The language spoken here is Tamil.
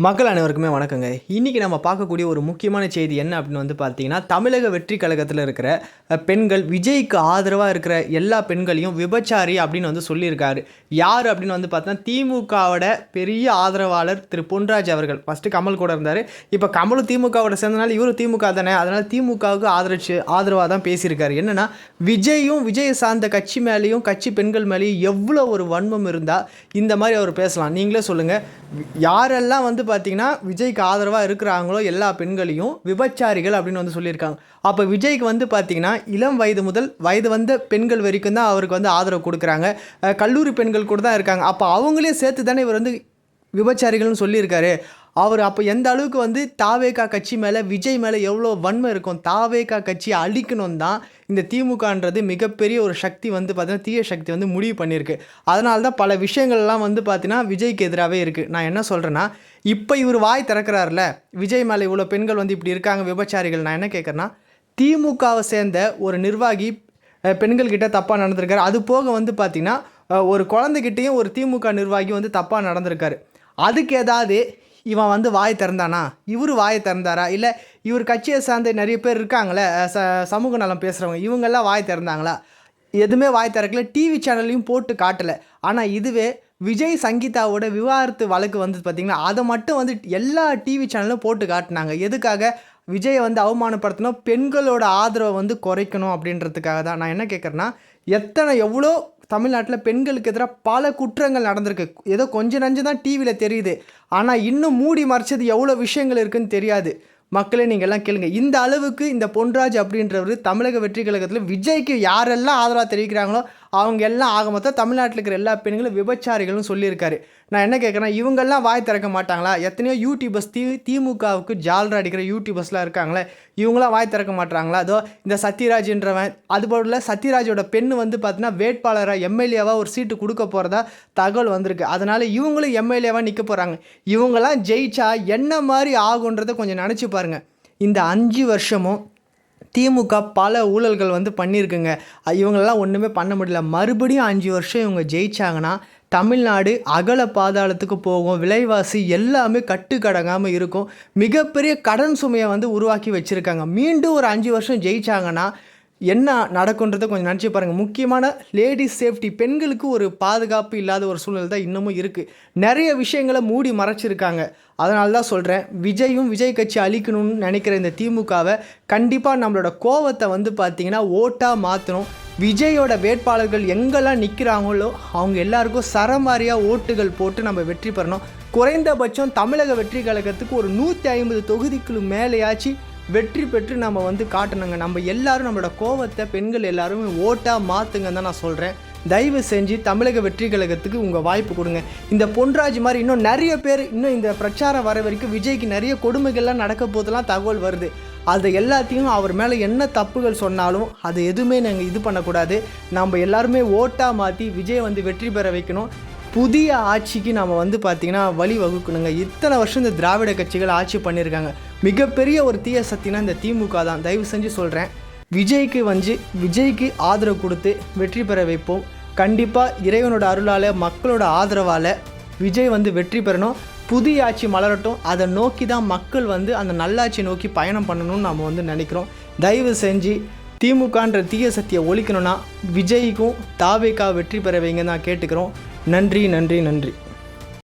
மக்கள் அனைவருக்குமே வணக்கங்க. இன்றைக்கி நம்ம பார்க்கக்கூடிய ஒரு முக்கியமான செய்தி என்ன அப்படின்னு பார்த்தீங்கன்னா, தமிழக வெற்றி கழகத்தில் இருக்கிற பெண்கள் விஜய்க்கு ஆதரவாக இருக்கிற எல்லா பெண்களையும் விபச்சாரி அப்படின்னு சொல்லியிருக்காரு. யார் அப்படின்னு பார்த்தீங்கன்னா, திமுகவோட பெரிய ஆதரவாளர் திரு பொன்ராஜ் அவர்கள். ஃபஸ்ட்டு கமல் கூட இருந்தார். இப்போ கமலும் திமுகவோட சேர்ந்தனால இவரும் திமுக தானே, அதனால் திமுகவுக்கு ஆதரவாக தான் பேசியிருக்காரு. என்னென்னா, விஜயை சார்ந்த கட்சி மேலேயும் கட்சி பெண்கள் மேலேயும் எவ்வளோ ஒரு வன்மம் இருந்தால் இந்த மாதிரி அவர் பேசலாம்? நீங்களே சொல்லுங்கள். யாரெல்லாம் பார்த்தீங்கன்னா விஜய்க்கு ஆதரவாக இருக்கிறாங்களோ எல்லா பெண்களையும் விபச்சாரிகள் அப்படின்னு சொல்லியிருக்காங்க. அப்போ விஜய்க்கு பார்த்தீங்கன்னா இளம் வயது முதல் வயது வந்த பெண்கள் வரைக்கும் தான் அவருக்கு ஆதரவு கொடுக்குறாங்க. கல்லூரி பெண்கள் கூட தான் இருக்காங்க. அப்போ அவங்களே சேர்த்து தானே இவர் விபச்சாரிகள்னு சொல்லியிருக்காரு. அவர் அப்போ எந்த அளவுக்கு தாவேகா கட்சி மேலே விஜய் மேலே எவ்வளோ வன்மை இருக்கும். தாவேகா கட்சியை அழிக்கணும் தான் இந்த திமுகன்றது மிகப்பெரிய ஒரு சக்தி பார்த்தீங்கன்னா தீய சக்தி முடிவு பண்ணியிருக்கு. அதனால தான் பல விஷயங்கள்லாம் பார்த்தீங்கன்னா விஜய்க்கு எதிராகவே இருக்குது. நான் என்ன சொல்கிறேன்னா, இப்போ இவர் வாய் திறக்கிறார்ல, விஜய் மேலே இவ்வளோ பெண்கள் இப்படி இருக்காங்க விபச்சாரிகள். நான் என்ன கேட்குறேன்னா, திமுகவை சேர்ந்த ஒரு நிர்வாகி பெண்கள்கிட்ட தப்பாக நடந்திருக்காரு. அது போக பார்த்தீங்கன்னா ஒரு குழந்தைகிட்டையும் ஒரு திமுக நிர்வாகி தப்பாக நடந்திருக்காரு. அதுக்கு ஏதாவது இவன் வாய் திறந்தானா? இவர் வாயை திறந்தாரா? இல்லை இவர் கட்சியை சார்ந்த நிறைய பேர் இருக்காங்களே சமூக நலம் பேசுகிறவங்க, இவங்கெல்லாம் வாய் திறந்தாங்களா? எதுவுமே வாய் திறக்கல. டிவி சேனல்லையும் போட்டு காட்டலை. ஆனால் இதுவே விஜய் சங்கீதாவோட விவாகரத்து வழக்கு பார்த்திங்கன்னா அதை மட்டும் எல்லா டிவி சேனலும் போட்டு காட்டினாங்க. எதுக்காக? விஜயை அவமானப்படுத்தணும், பெண்களோட ஆதரவை குறைக்கணும் அப்படின்றதுக்காக தான். நான் என்ன கேட்குறேன்னா, எவ்வளோ தமிழ்நாட்டில் பெண்களுக்கு எதிராக பல குற்றங்கள் நடந்திருக்கு. ஏதோ கொஞ்சம் நஞ்சு தான் டிவியில் தெரியுது. ஆனால் இன்னும் மூடி மறைச்சது எவ்வளோ விஷயங்கள் இருக்குதுன்னு தெரியாது. மக்களே நீங்கள் எல்லாம் கேளுங்க. இந்த அளவுக்கு இந்த பொன்ராஜ் அப்படின்றவர் தமிழக வெற்றி கழகத்தில் விஜய்க்கு யாரெல்லாம் ஆதரவாக தெரிவிக்கிறாங்களோ அவங்க எல்லாம் ஆக மொத்தம் தமிழ்நாட்டில் இருக்கிற எல்லா பெண்களும் விபச்சாரிகள்னு சொல்லியிருக்காரு. நான் என்ன கேட்குறேன், இவங்கெல்லாம் வாய் திறக்க மாட்டாங்களா? எத்தனையோ யூடியூபர்ஸ் திமுகவுக்கு ஜால்ரா அடிக்கிற யூடியூபர்ஸ்லாம் இருக்காங்களே, இவங்களாம் வாய் திறக்க மாட்டாங்களா? அதோ இந்த சத்யராஜ்ன்றவன், அதுபோல் சத்யராஜோட பெண்ணு பார்த்தீங்கன்னா வேட்பாளராக எம்எல்ஏவாக ஒரு சீட்டு கொடுக்க போகிறதா தகவல் வந்திருக்கு. அதனால் இவங்களும் எம்எல்ஏவாக நிற்க போகிறாங்க. இவங்கெல்லாம் ஜெயிச்சா என்ன மாதிரி ஆகுன்றதை கொஞ்சம் நினச்சி பாருங்கள். இந்த 5 வருஷமும் திமுக பல ஊழல்கள் பண்ணியிருக்குங்க. இவங்களெல்லாம் ஒன்றுமே பண்ண முடியல. மறுபடியும் 5 வருஷம் இவங்க ஜெயிச்சாங்கன்னா தமிழ்நாடு அகல பாதாளத்துக்கு போகும். விலைவாசி எல்லாமே கட்டுக்கடங்காமல் இருக்கும். மிகப்பெரிய கடன் சுமையை உருவாக்கி வச்சுருக்காங்க. மீண்டும் ஒரு 5 வருஷம் ஜெயிச்சாங்கன்னா என்ன நடக்குன்றதை கொஞ்சம் நினச்சி பாருங்கள். முக்கியமான லேடிஸ் சேஃப்டி, பெண்களுக்கு ஒரு பாதுகாப்பு இல்லாத ஒரு சூழ்நிலை தான் இன்னமும் இருக்குது. நிறைய விஷயங்களை மூடி மறைச்சிருக்காங்க. அதனால தான் சொல்கிறேன், விஜய் கட்சி அழிக்கணும்னு நினைக்கிற இந்த திமுகவை கண்டிப்பாக நம்மளோட கோவத்தை பார்த்திங்கன்னா ஓட்டாக மாற்றணும். விஜயோட வேட்பாளர்கள் எங்கெல்லாம் நிற்கிறாங்களோ அவங்க எல்லாருக்கும் சரமாரியாக ஓட்டுகள் போட்டு நம்ம வெற்றி பெறணும். குறைந்தபட்சம் தமிழக வெற்றி கழகத்துக்கு ஒரு 150 தொகுதிக்கு மேலேயாச்சு வெற்றி பெற்று நம்ம காட்டணுங்க. நம்ம எல்லாரும் நம்மளோட கோவத்தை பெண்கள் எல்லாருமே ஓட்டாக மாற்றுங்கன்னு தான் நான் சொல்கிறேன். தயவு செஞ்சு தமிழக வெற்றி கழகத்துக்கு உங்கள் வாய்ப்பு கொடுங்க. இந்த பொன்ராஜ் மாதிரி இன்னும் நிறைய பேர் இன்னும் இந்த பிரச்சாரம் வர வரைக்கும் விஜய்க்கு நிறைய கொடுமைகள்லாம் நடக்க போதெல்லாம் தகவல் வருது. அது எல்லாத்தையும் அவர் மேலே என்ன தப்புகள் சொன்னாலும் அது எதுவுமே நாங்கள் இது பண்ணக்கூடாது. நம்ம எல்லாருமே ஓட்டாக மாற்றி விஜய் வெற்றி பெற வைக்கணும். புதிய ஆட்சிக்கு நம்ம பார்த்திங்கன்னா வழி வகுக்கணுங்க. இத்தனை வருஷம் இந்த திராவிட கட்சிகள் ஆட்சி பண்ணியிருக்காங்க. மிகப்பெரிய ஒரு தீய சக்தினா இந்த திமுக தான். தயவு செஞ்சு சொல்கிறேன், விஜய்க்கு ஆதரவு கொடுத்து வெற்றி பெற வைப்போம். கண்டிப்பாக இறைவனோட அருளால் மக்களோட ஆதரவால் விஜய் வெற்றி பெறணும். புதிய ஆட்சி மலரட்டும். அதை நோக்கி தான் மக்கள் அந்த நல்லாட்சி நோக்கி பயணம் பண்ணணும்னு நம்ம நினைக்கிறோம். தயவு செஞ்சு திமுகன்ற தீய சக்தியை ஒழிக்கணும்னா விஜய்க்கும் தாவேகா வெற்றி பெற வைங்க நான் கேட்டுக்கிறோம். நன்றி நன்றி நன்றி.